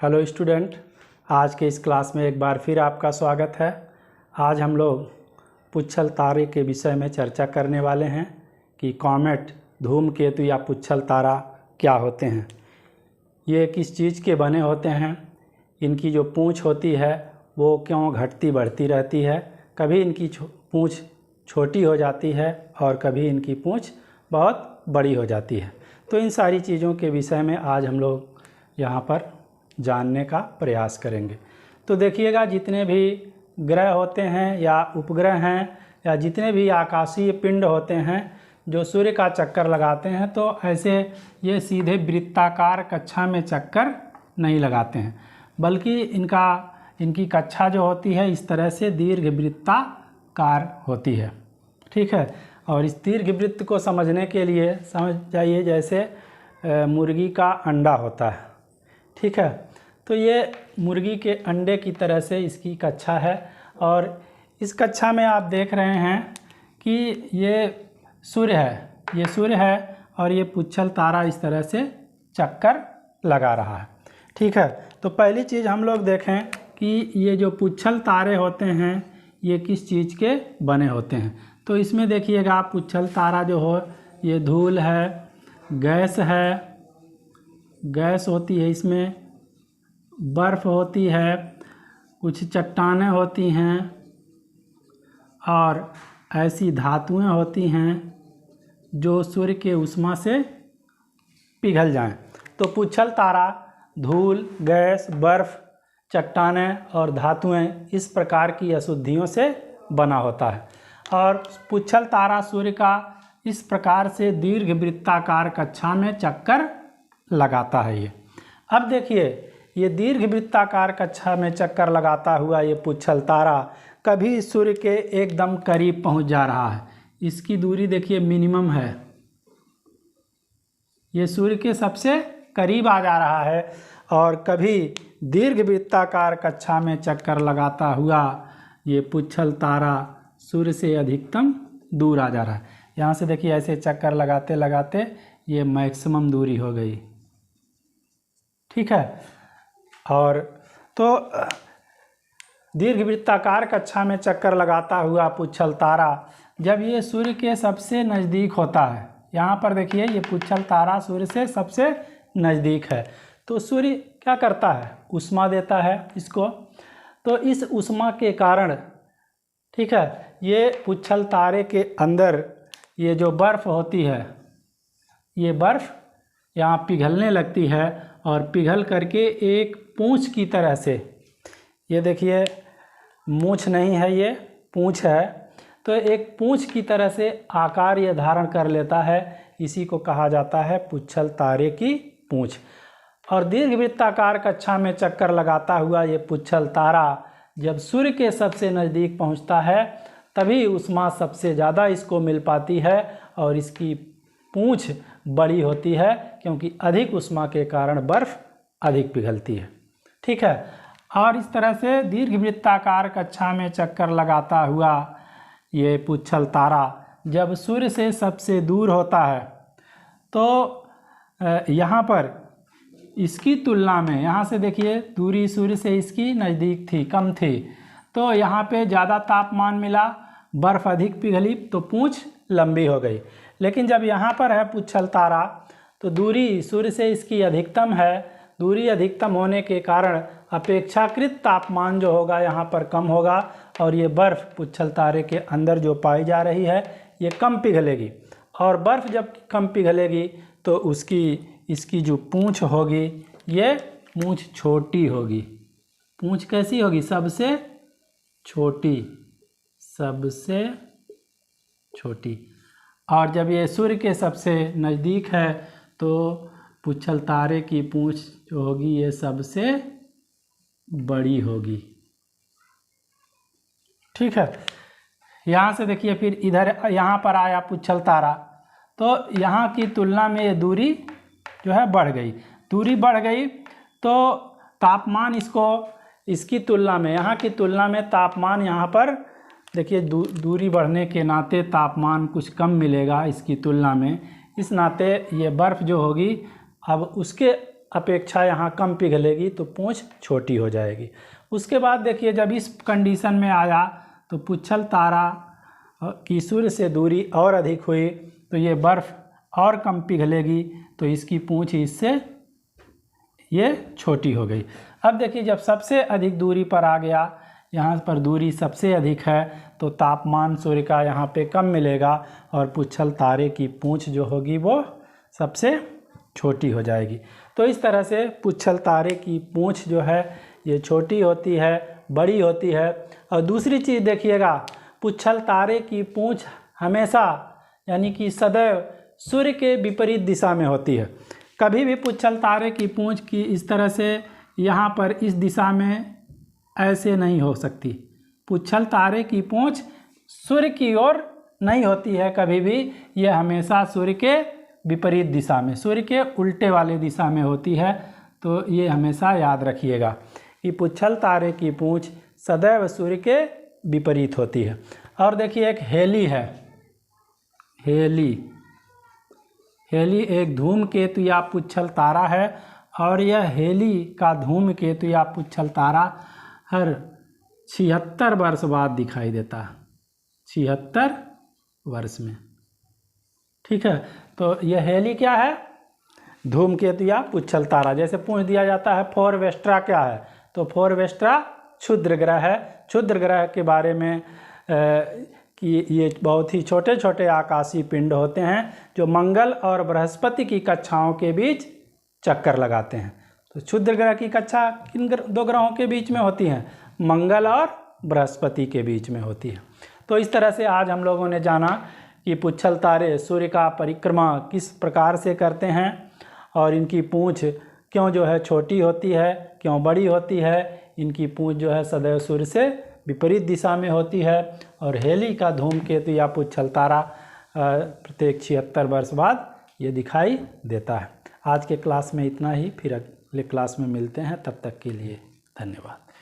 Hello student, आज के इस क्लास में एक बार फिर आपका स्वागत है। आज हम लोग पुच्छल तारे के विषय में चर्चा करने वाले हैं कि कॉमेट, धूमकेतु या पुच्छल तारा क्या होते हैं, ये किस चीज़ के बने होते हैं, इनकी जो पूँछ होती है वो क्यों घटती बढ़ती रहती है, कभी इनकी पूँछ छोटी हो जाती है और कभी इनकी पूँछ बहुत बड़ी हो जाती है। तो इन सारी चीज़ों के विषय में आज हम लोग यहाँ पर जानने का प्रयास करेंगे। तो देखिएगा, जितने भी ग्रह होते हैं या उपग्रह हैं या जितने भी आकाशीय पिंड होते हैं जो सूर्य का चक्कर लगाते हैं, तो ऐसे ये सीधे वृत्ताकार कक्षा में चक्कर नहीं लगाते हैं, बल्कि इनकी कक्षा जो होती है इस तरह से दीर्घ वृत्ताकार होती है। ठीक है। और इस दीर्घ वृत्त को समझने के लिए समझ जाइए, जैसे मुर्गी का अंडा होता है। ठीक है। तो ये मुर्गी के अंडे की तरह से इसकी कक्षा है, और इस कक्षा में आप देख रहे हैं कि ये सूर्य है और ये पुच्छल तारा इस तरह से चक्कर लगा रहा है। ठीक है। तो पहली चीज़ हम लोग देखें कि ये जो पुच्छल तारे होते हैं ये किस चीज़ के बने होते हैं। तो इसमें देखिएगा, पुच्छल तारा जो हो, ये धूल है, गैस होती है, इसमें बर्फ़ होती है, कुछ चट्टानें होती हैं और ऐसी धातुएं होती हैं जो सूर्य के उष्मा से पिघल जाएं। तो पुच्छल तारा धूल, गैस, बर्फ़, चट्टानें और धातुएं इस प्रकार की अशुद्धियों से बना होता है, और पुच्छल तारा सूर्य का इस प्रकार से दीर्घ वृत्ताकार कक्षा में चक्कर लगाता है। ये अब देखिए, ये दीर्घ वृत्ताकार कक्षा में चक्कर लगाता हुआ ये पुच्छल तारा कभी सूर्य के एकदम करीब पहुंच जा रहा है। इसकी दूरी देखिए मिनिमम है, ये सूर्य के सबसे करीब आ जा रहा है, और कभी दीर्घ वृत्ताकार कक्षा में चक्कर लगाता हुआ ये पुच्छल तारा सूर्य से अधिकतम दूर आ जा रहा है। यहाँ से देखिए, ऐसे चक्कर लगाते लगाते ये मैक्सिमम दूरी हो गई। ठीक है। और तो दीर्घ वृत्ताकार कक्षा में चक्कर लगाता हुआ पुच्छल तारा जब ये सूर्य के सबसे नज़दीक होता है, यहाँ पर देखिए ये पुच्छल तारा सूर्य से सबसे नज़दीक है, तो सूर्य क्या करता है, ऊष्मा देता है इसको। तो इस ऊष्मा के कारण, ठीक है, ये पुच्छल तारे के अंदर ये जो बर्फ़ होती है, ये बर्फ़ यहाँ पिघलने लगती है, और पिघल करके एक पूँछ की तरह से, ये देखिए मूँछ नहीं है, ये पूँछ है, तो एक पूँछ की तरह से आकार ये धारण कर लेता है। इसी को कहा जाता है पुच्छल तारे की पूँछ। और दीर्घ वृत्ताकार कक्षा में चक्कर लगाता हुआ ये पुच्छल तारा जब सूर्य के सबसे नज़दीक पहुंचता है, तभी ऊष्मा सबसे ज़्यादा इसको मिल पाती है, और इसकी पूँछ बड़ी होती है, क्योंकि अधिक ऊष्मा के कारण बर्फ़ अधिक पिघलती है। ठीक है। और इस तरह से दीर्घ वृत्ताकार कक्षा में चक्कर लगाता हुआ ये पुच्छल तारा जब सूर्य से सबसे दूर होता है, तो यहाँ पर इसकी तुलना में, यहाँ से देखिए दूरी सूर्य से इसकी नज़दीक थी, कम थी, तो यहाँ पे ज़्यादा तापमान मिला, बर्फ़ अधिक पिघली, तो पूँछ लंबी हो गई। लेकिन जब यहाँ पर है पुच्छल तारा, तो दूरी सूर्य से इसकी अधिकतम है, दूरी अधिकतम होने के कारण अपेक्षाकृत तापमान जो होगा यहाँ पर कम होगा, और ये बर्फ़ पुच्छल तारे के अंदर जो पाई जा रही है ये कम पिघलेगी, और बर्फ़ जब कम पिघलेगी तो इसकी जो पूँछ होगी, ये पूँछ छोटी होगी। पूँछ कैसी होगी, सबसे छोटी। और जब ये सूर्य के सबसे नज़दीक है तो पुच्छल तारे की पूँछ जो होगी ये सबसे बड़ी होगी। ठीक है। यहाँ से देखिए, फिर इधर यहाँ पर आया पुच्छल तारा, तो यहाँ की तुलना में ये दूरी जो है बढ़ गई, तो तापमान इसकी तुलना में, यहाँ की तुलना में तापमान यहाँ पर देखिए दूरी बढ़ने के नाते तापमान कुछ कम मिलेगा इसकी तुलना में। इस नाते ये बर्फ़ जो होगी अब उसके अपेक्षा यहाँ कम पिघलेगी तो पूँछ छोटी हो जाएगी। उसके बाद देखिए जब इस कंडीशन में आया तो पुच्छल तारा की सूर्य से दूरी और अधिक हुई तो ये बर्फ़ और कम पिघलेगी तो इसकी पूँछ इससे ये छोटी हो गई। अब देखिए जब सबसे अधिक दूरी पर आ गया, यहाँ पर दूरी सबसे अधिक है तो तापमान सूर्य का यहाँ पे कम मिलेगा और पुच्छल तारे की पूँछ जो होगी वो सबसे छोटी हो जाएगी। तो इस तरह से पुच्छल तारे की पूँछ जो है ये छोटी होती है, बड़ी होती है। और दूसरी चीज़ देखिएगा, पुच्छल तारे की पूँछ हमेशा यानी कि सदैव सूर्य के विपरीत दिशा में होती है। कभी भी पुच्छल तारे की पूँछ की इस तरह से यहाँ पर इस दिशा में ऐसे नहीं हो सकती। पुच्छल तारे की पूँछ सूर्य की ओर नहीं होती है कभी भी, यह हमेशा सूर्य के विपरीत दिशा में, सूर्य के उल्टे वाले दिशा में होती है। तो ये हमेशा याद रखिएगा कि पुच्छल तारे की पूँछ सदैव सूर्य के विपरीत होती है। और देखिए एक हेली है, हेली एक धूमकेतु या पुच्छल तारा है और यह हेली का धूमकेतु या पुच्छल तारा हर 76 वर्ष बाद दिखाई देता है, 76 वर्ष में। ठीक है, तो यह हेली क्या है? धूमकेतु या पुच्छल तारा। जैसे पूछ दिया जाता है फोरवेस्ट्रा क्या है, तो फोरवेस्ट्रा क्षुद्र ग्रह है। क्षुद्र ग्रह के बारे में कि ये बहुत ही छोटे छोटे आकाशीय पिंड होते हैं जो मंगल और बृहस्पति की कक्षाओं के बीच चक्कर लगाते हैं। तो क्षुद्र ग्रह की कक्षा किन दो ग्रहों के बीच में होती हैं? मंगल और बृहस्पति के बीच में होती है। तो इस तरह से आज हम लोगों ने जाना कि पुच्छल तारे सूर्य का परिक्रमा किस प्रकार से करते हैं और इनकी पूँछ क्यों जो है छोटी होती है, क्यों बड़ी होती है। इनकी पूँछ जो है सदैव सूर्य से विपरीत दिशा में होती है और हेली का धूमकेतु या पुच्छल तारा प्रत्येक 76 वर्ष बाद ये दिखाई देता है। आज के क्लास में इतना ही, फिर अगले क्लास में मिलते हैं। तब तक के लिए धन्यवाद।